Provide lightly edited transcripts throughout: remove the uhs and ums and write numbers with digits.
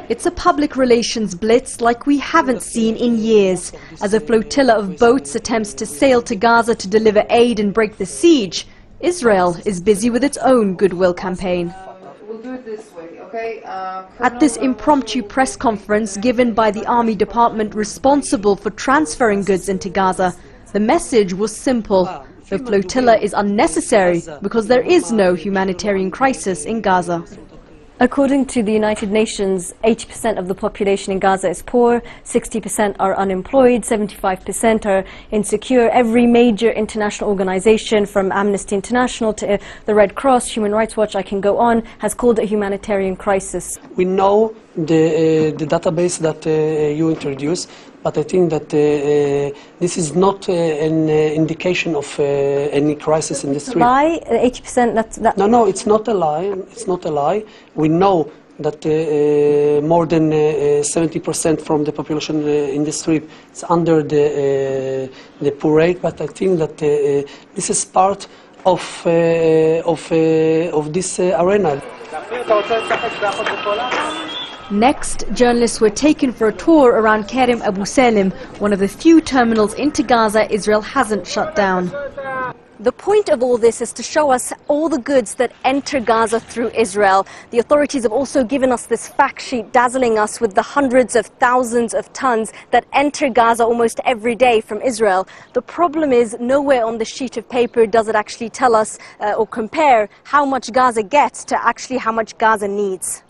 It's a public relations blitz like we haven't seen in years. As a flotilla of boats attempts to sail to Gaza to deliver aid and break the siege, Israel is busy with its own goodwill campaign. We'll do it this way, okay? At this impromptu press conference given by the army department responsible for transferring goods into Gaza, the message was simple. The flotilla is unnecessary because there is no humanitarian crisis in Gaza. According to the United Nations, 80% of the population in Gaza is poor, 60% are unemployed, 75% are insecure. Every major international organization, from Amnesty International to the Red Cross, Human Rights Watch, I can go on, has called it a humanitarian crisis. We know the database that you introduced, but I think that this is not an indication of any crisis in the street. Lie? 80%? No, it's not a lie. It's not a lie. We know that more than 70% from the population in the street is under the poor rate. But I think that this is part of this arena. Next, journalists were taken for a tour around Kerem Abu Salim, one of the few terminals into Gaza Israel hasn't shut down. The point of all this is to show us all the goods that enter Gaza through Israel. The authorities have also given us this fact sheet dazzling us with the hundreds of thousands of tons that enter Gaza almost every day from Israel. The problem is nowhere on the sheet of paper does it actually tell us or compare how much Gaza gets to actually how much Gaza needs.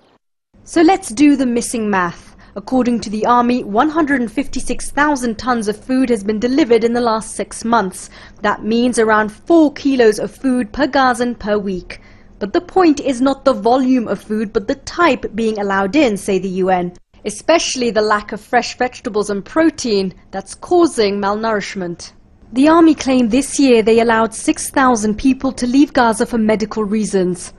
So let's do the missing math. According to the army, 156,000 tons of food has been delivered in the last 6 months. That means around 4 kilos of food per Gazan per week. But the point is not the volume of food, but the type being allowed in, say the UN. Especially the lack of fresh vegetables and protein that's causing malnourishment. The army claimed this year they allowed 6,000 people to leave Gaza for medical reasons.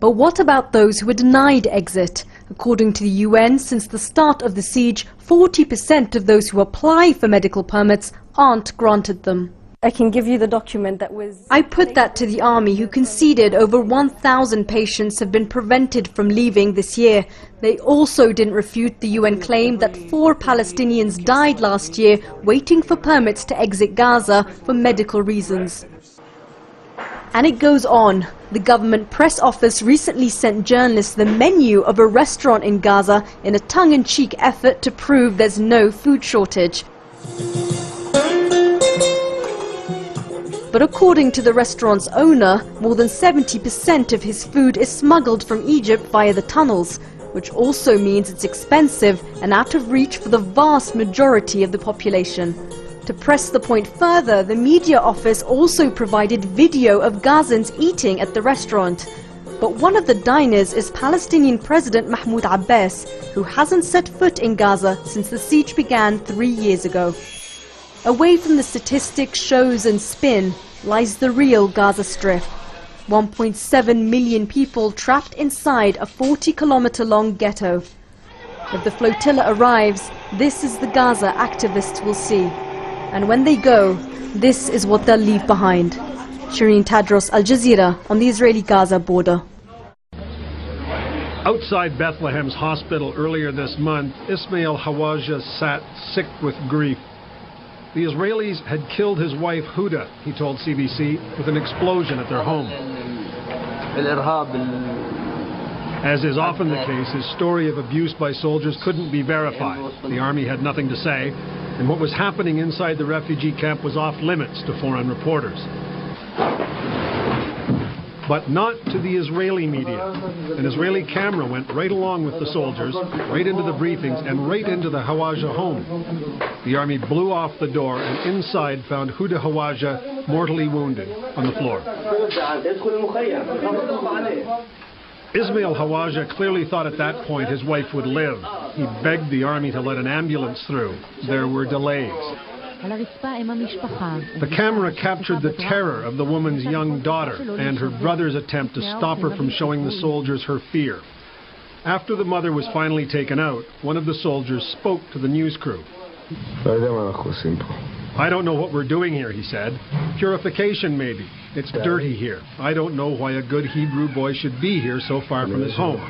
But what about those who were denied exit? According to the UN, since the start of the siege, 40% of those who apply for medical permits aren't granted them. I can give you the document that was... I put that to the army, who conceded over 1,000 patients have been prevented from leaving this year. They also didn't refute the UN claim that 4 Palestinians died last year waiting for permits to exit Gaza for medical reasons. And it goes on. The government press office recently sent journalists the menu of a restaurant in Gaza in a tongue-in-cheek effort to prove there's no food shortage. But according to the restaurant's owner, more than 70% of his food is smuggled from Egypt via the tunnels, which also means it's expensive and out of reach for the vast majority of the population. To press the point further, the media office also provided video of Gazans eating at the restaurant. But one of the diners is Palestinian President Mahmoud Abbas, who hasn't set foot in Gaza since the siege began 3 years ago. Away from the statistics, shows and spin lies the real Gaza Strip. 1.7 million people trapped inside a 40-kilometer-long ghetto. If the flotilla arrives, this is the Gaza activists will see. And when they go, this is what they'll leave behind. Shireen Tadros, Al Jazeera, on the Israeli-Gaza border. Outside Bethlehem's hospital earlier this month, Ismail Hawaja sat sick with grief. The Israelis had killed his wife Huda, he told CBC, with an explosion at their home. As is often the case, his story of abuse by soldiers couldn't be verified. The army had nothing to say, and what was happening inside the refugee camp was off limits to foreign reporters. But not to the Israeli media. An Israeli camera went right along with the soldiers, right into the briefings, and right into the Hawaja home. The army blew off the door, and inside found Huda Hawaja mortally wounded on the floor. Ismail Hawaja clearly thought at that point his wife would live. He begged the army to let an ambulance through. There were delays. The camera captured the terror of the woman's young daughter and her brother's attempt to stop her from showing the soldiers her fear. After the mother was finally taken out, one of the soldiers spoke to the news crew. I don't know what we're doing here, he said. Purification, maybe. It's dirty here. I don't know why a good Hebrew boy should be here so far from his home.